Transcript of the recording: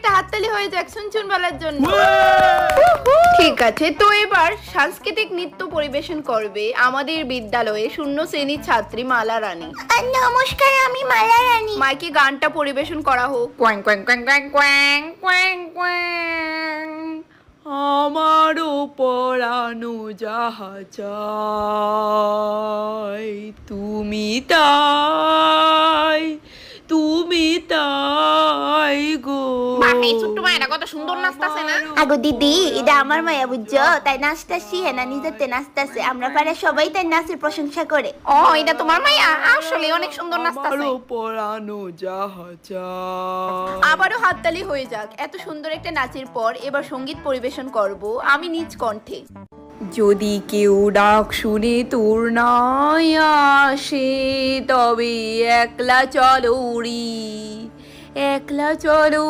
একটা হাততালি হয়ে যাক শুনছুন বলার জন্য। ঠিক আছে, তো এবার সাংস্কৃতিক নৃত্য পরিবেশন করবে আমাদের বিদ্যালয়ে 0 শ্রেণীর ছাত্রী মালা রানী। নমস্কার, আমি মালা রানী। মাইকে গানটা পরিবেশন করা হোক। কোয়াং কোয়াং কোয়াং কোয়াং কোয়াং কোয়াং কোয়াং। আমারও পরানো যাহা চাই, তুমি তাই, তুমি তাই গো। এই ছোট্ট মায়েরা কত সুন্দর নাচতাছে না? আগো দিদি, এটা আমার মায়া বুঝছো, তাই নাচতাছি। হেনা নিজেতে নাচতাছে, আমরা পাড়ার সবাই তাই নাচের প্রশংসা করে। ও, এটা তোমার মাইয়া? আসলে অনেক সুন্দর নাচতাছে। আমারও পরানো যাহা চাই। আবারও হাততালি হয়ে যাক। এত সুন্দর একটা নাচের পর এবার সঙ্গীত পরিবেশন করব আমি নিজ কণ্ঠে। যদি কেউ ডাক শুনে তোর নাই আসে, তবে একলা চলো রে, একলা চলো।